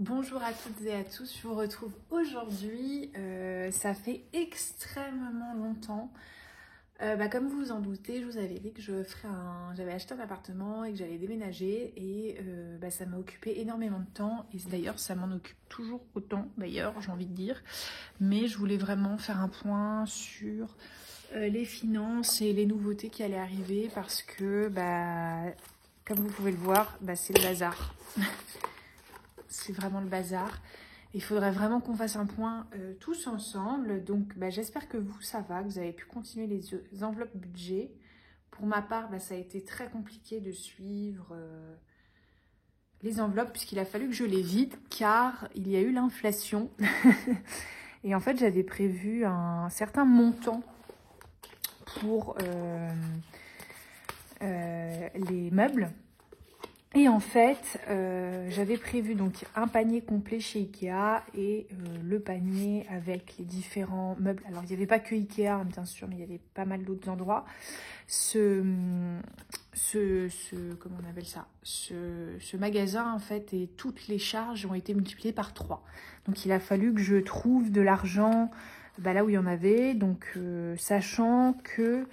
Bonjour à toutes et à tous, je vous retrouve aujourd'hui. Ça fait extrêmement longtemps. Comme vous vous en doutez, je vous avais dit que j'avais acheté un appartement et que j'allais déménager et ça m'a occupé énormément de temps et d'ailleurs ça m'en occupe toujours autant d'ailleurs, j'ai envie de dire. Mais je voulais vraiment faire un point sur les finances et les nouveautés qui allaient arriver parce que comme vous pouvez le voir, c'est le bazar. C'est vraiment le bazar. Il faudrait vraiment qu'on fasse un point tous ensemble. Donc, j'espère que vous, ça va, que vous avez pu continuer les enveloppes budget. Pour ma part, ça a été très compliqué de suivre les enveloppes puisqu'il a fallu que je les vide car il y a eu l'inflation. Et en fait, j'avais prévu un certain montant pour les meubles. Et en fait, j'avais prévu donc un panier complet chez Ikea et le panier avec les différents meubles. Alors, il n'y avait pas que Ikea, bien sûr, mais il y avait pas mal d'autres endroits. Comment on appelle ça, ce magasin, en fait, et toutes les charges ont été multipliées par 3. Donc, il a fallu que je trouve de l'argent là où il y en avait. Donc, sachant que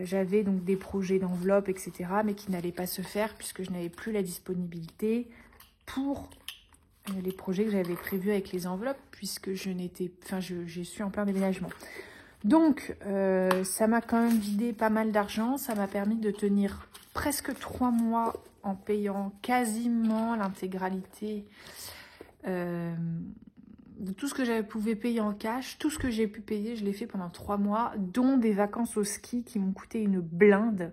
j'avais donc des projets d'enveloppe, etc., mais qui n'allaient pas se faire puisque je n'avais plus la disponibilité pour les projets que j'avais prévus avec les enveloppes, puisque je suis en plein déménagement. Donc, ça m'a quand même vidé pas mal d'argent. Ça m'a permis de tenir presque 3 mois en payant quasiment l'intégralité de tout ce que j'avais pouvais payer en cash. Tout ce que j'ai pu payer, je l'ai fait pendant 3 mois, dont des vacances au ski qui m'ont coûté une blinde.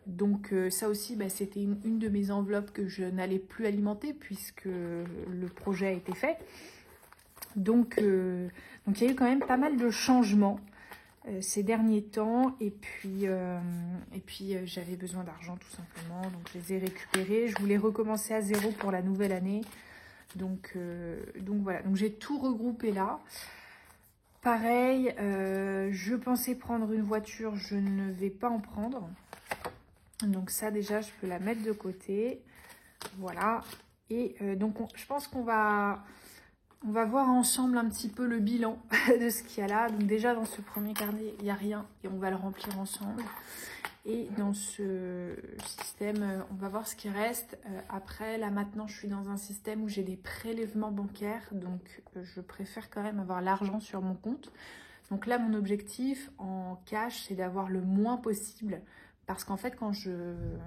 Donc ça aussi, c'était une de mes enveloppes que je n'allais plus alimenter puisque le projet a été fait. Donc il y a eu quand même pas mal de changements ces derniers temps. Et puis j'avais besoin d'argent tout simplement. Donc je les ai récupérés. Je voulais recommencer à zéro pour la nouvelle année. Donc voilà, donc j'ai tout regroupé là. Pareil, je pensais prendre une voiture, je ne vais pas en prendre. Donc ça déjà, je peux la mettre de côté. Voilà. Et donc je pense qu'on va voir ensemble un petit peu le bilan de ce qu'il y a là. Donc déjà dans ce premier carnet, il n'y a rien et on va le remplir ensemble. Et dans ce système, on va voir ce qui reste. Après, là maintenant, je suis dans un système où j'ai des prélèvements bancaires. Donc, je préfère quand même avoir l'argent sur mon compte. Donc là, mon objectif en cash, c'est d'avoir le moins possible. Parce qu'en fait, quand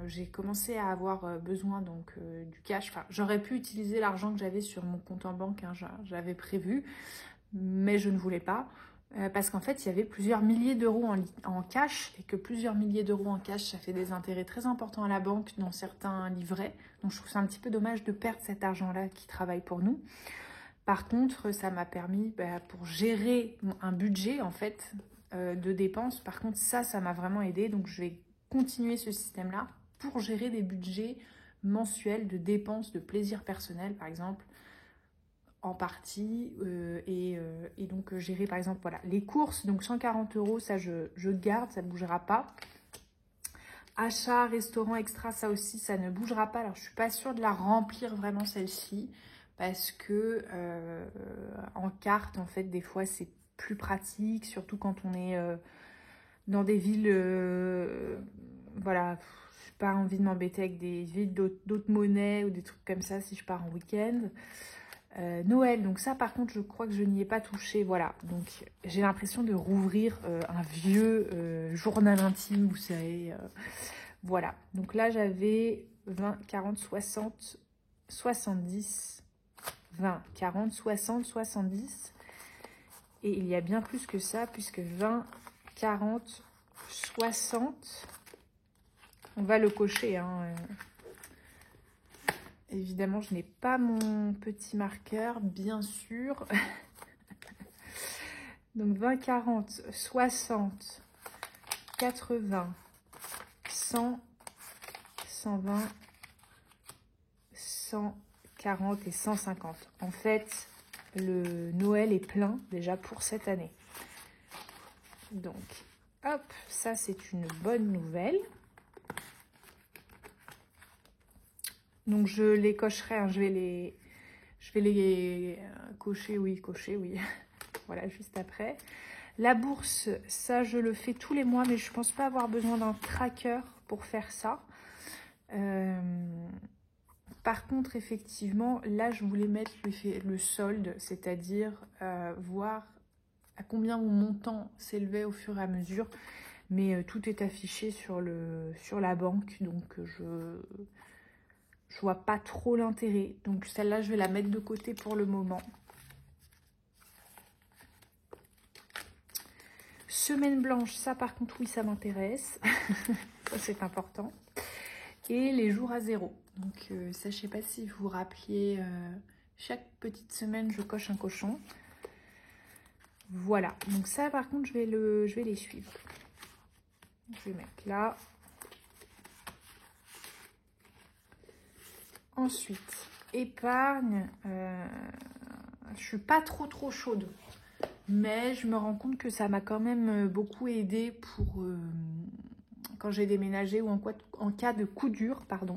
j'ai commencé à avoir besoin du cash, j'aurais pu utiliser l'argent que j'avais sur mon compte en banque, hein, j'avais prévu, mais je ne voulais pas. Parce qu'en fait, il y avait plusieurs milliers d'euros en cash, et que plusieurs milliers d'euros en cash, ça fait des intérêts très importants à la banque dans certains livrets. Donc, je trouve ça un petit peu dommage de perdre cet argent-là qui travaille pour nous. Par contre, ça m'a permis, pour gérer un budget, en fait, de dépenses. Par contre, ça m'a vraiment aidé. Donc, je vais continuer ce système-là pour gérer des budgets mensuels de dépenses, de plaisir personnel, par exemple, en partie, et donc gérer par exemple voilà les courses, donc 140 €, ça je garde, ça ne bougera pas. Achat, restaurant extra, ça aussi ça ne bougera pas. Alors je suis pas sûre de la remplir vraiment celle-ci parce que en carte en fait des fois c'est plus pratique, surtout quand on est dans des villes voilà, j'ai pas envie de m'embêter avec des villes d'autres monnaies ou des trucs comme ça si je pars en week-end. Noël, donc ça par contre je crois que je n'y ai pas touché, voilà, donc j'ai l'impression de rouvrir un vieux journal intime, vous savez, voilà, donc là j'avais 20, 40, 60, 70, 20, 40, 60, 70, et il y a bien plus que ça, puisque 20, 40, 60, on va le cocher, hein, évidemment, je n'ai pas mon petit marqueur, bien sûr. Donc 20, 40, 60, 80, 100, 120, 140 et 150. En fait, le Noël est plein déjà pour cette année. Donc, hop, ça c'est une bonne nouvelle. Donc je les cocherai, hein, je vais Je vais les cocher, oui, cocher, oui. Voilà, juste après. La bourse, ça, je le fais tous les mois, mais je pense pas avoir besoin d'un tracker pour faire ça. Par contre, effectivement, là, je voulais mettre le solde, c'est-à-dire voir à combien mon montant s'élevait au fur et à mesure. Mais tout est affiché sur la banque, donc je vois pas trop l'intérêt. Donc celle-là, je vais la mettre de côté pour le moment. Semaine blanche, ça par contre, oui, ça m'intéresse. Ça, c'est important. Et les jours à zéro. Donc ça, je sais pas si vous vous rappeliez, chaque petite semaine, je coche un cochon. Voilà. Donc ça, par contre, je vais les suivre. Je vais mettre là. Ensuite, épargne. Je suis pas trop chaude. Mais je me rends compte que ça m'a quand même beaucoup aidé pour quand j'ai déménagé ou en cas de coup dur, pardon.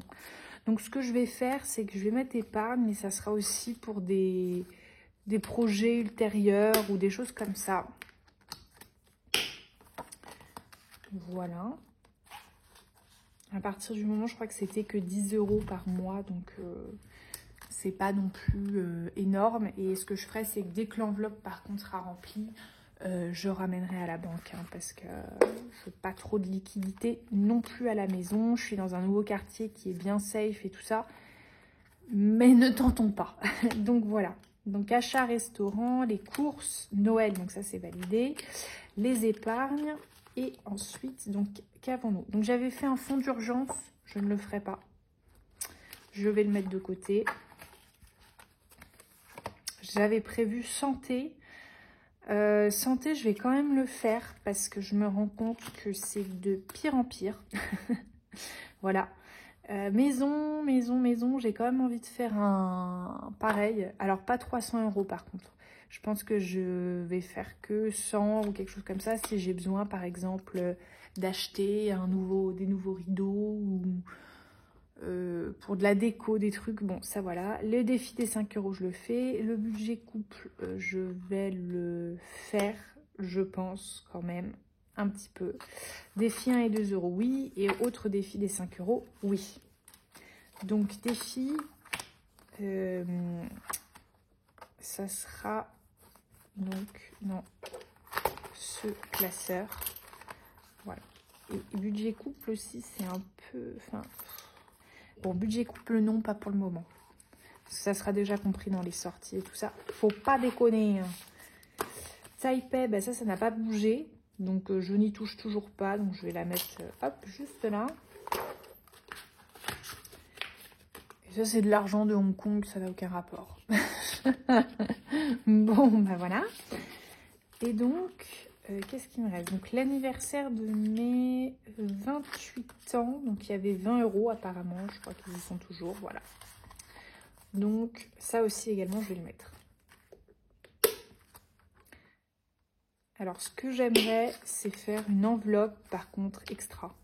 Donc ce que je vais faire, c'est que je vais mettre épargne, mais ça sera aussi pour des projets ultérieurs ou des choses comme ça. Voilà. À partir du moment, je crois que c'était que 10 € par mois, donc c'est pas non plus énorme. Et ce que je ferai, c'est que dès que l'enveloppe par contre sera remplie, je ramènerai à la banque, hein, parce que je n'ai pas trop de liquidité non plus à la maison. Je suis dans un nouveau quartier qui est bien safe et tout ça, mais ne tentons pas. Donc voilà. Donc achat restaurant, les courses, Noël, donc ça c'est validé, les épargnes. Et ensuite, donc, qu'avons-nous? Donc, j'avais fait un fonds d'urgence. Je ne le ferai pas. Je vais le mettre de côté. J'avais prévu santé. Santé, je vais quand même le faire parce que je me rends compte que c'est de pire en pire. Voilà. Maison. J'ai quand même envie de faire un pareil. Alors, pas 300 € par contre. Je pense que je vais faire que 100 ou quelque chose comme ça si j'ai besoin, par exemple, d'acheter des nouveaux rideaux ou pour de la déco, des trucs. Bon, ça voilà. Le défi des 5 €, je le fais. Le budget couple, je vais le faire, je pense, quand même, un petit peu. Défi 1 et 2 €, oui. Et autre défi des 5 €, oui. Donc, défi, ça sera... Donc, non, ce classeur. Voilà. Et budget couple aussi, c'est un peu... Enfin, bon, budget couple, non, pas pour le moment. Parce que ça sera déjà compris dans les sorties et tout ça. Faut pas déconner. Taipei, ben ça n'a pas bougé. Donc, je n'y touche toujours pas. Donc, je vais la mettre, hop, juste là. Et ça, c'est de l'argent de Hong Kong. Ça n'a aucun rapport. Bon, ben voilà. Et donc, qu'est-ce qu'il me reste? Donc, l'anniversaire de mes 28 ans. Donc, il y avait 20 € apparemment. Je crois qu'ils y sont toujours. Voilà. Donc, ça aussi également, je vais le mettre. Alors, ce que j'aimerais, c'est faire une enveloppe, par contre, extra.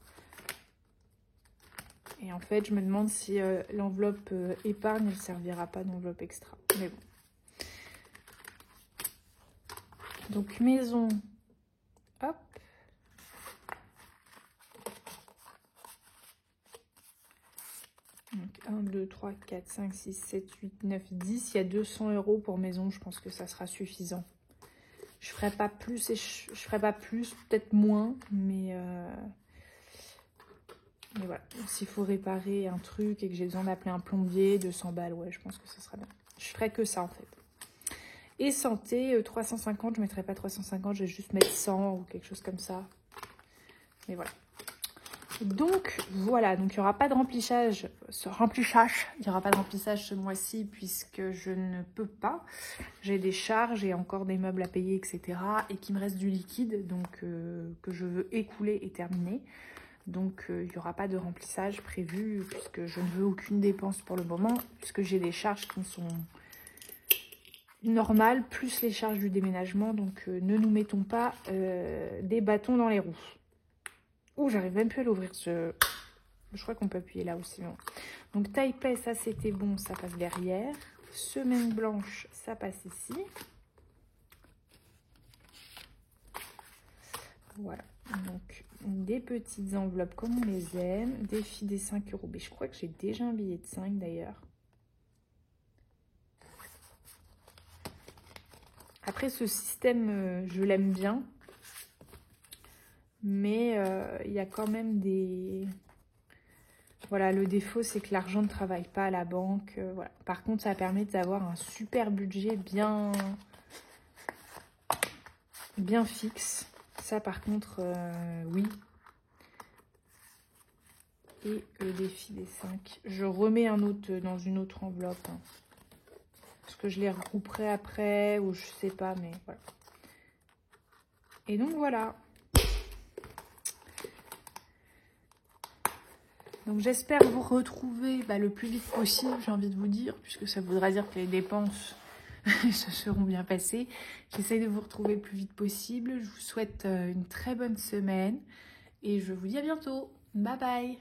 Et en fait, je me demande si l'enveloppe épargne ne servira pas d'enveloppe extra. Mais bon. Donc, maison, hop. Donc, 1, 2, 3, 4, 5, 6, 7, 8, 9, 10. Il y a 200 € pour maison. Je pense que ça sera suffisant. Je ferai pas plus, et je ferai pas plus, peut-être moins. Mais voilà. S'il faut réparer un truc et que j'ai besoin d'appeler un plombier, 200 balles, ouais, je pense que ça sera bien. Je ferai que ça, en fait. Et santé, 350, je ne mettrai pas 350, je vais juste mettre 100 ou quelque chose comme ça. Mais voilà. Donc, voilà. Donc, il n'y aura pas de remplissage. Il n'y aura pas de remplissage ce mois-ci puisque je ne peux pas. J'ai des charges et encore des meubles à payer, etc. Et qu'il me reste du liquide, donc que je veux écouler et terminer. Donc, il n'y aura pas de remplissage prévu puisque je ne veux aucune dépense pour le moment, puisque j'ai des charges qui sont normales, plus les charges du déménagement. Donc, ne nous mettons pas des bâtons dans les roues. Oh, j'arrive même plus à l'ouvrir. Je crois qu'on peut appuyer là aussi. Bon. Donc, Taipei, ça, c'était bon. Ça passe derrière. semaine blanche, ça passe ici. Voilà, donc des petites enveloppes comme on les aime, défi des 5 €. Mais je crois que j'ai déjà un billet de 5 d'ailleurs. Après, ce système, je l'aime bien. Mais il y a quand même des... Voilà, le défaut, c'est que l'argent ne travaille pas à la banque. Voilà. Par contre, ça permet d'avoir un super budget bien fixe. Ça, par contre, oui. Et le défi des 5. Je remets un autre dans une autre enveloppe. Hein. Parce que je les regrouperai après, ou je sais pas, mais voilà. Et donc, voilà. Donc j'espère vous retrouver le plus vite possible, j'ai envie de vous dire, puisque ça voudra dire que les dépenses se seront bien passées. J'essaie de vous retrouver le plus vite possible. Je vous souhaite une très bonne semaine et je vous dis à bientôt. Bye bye.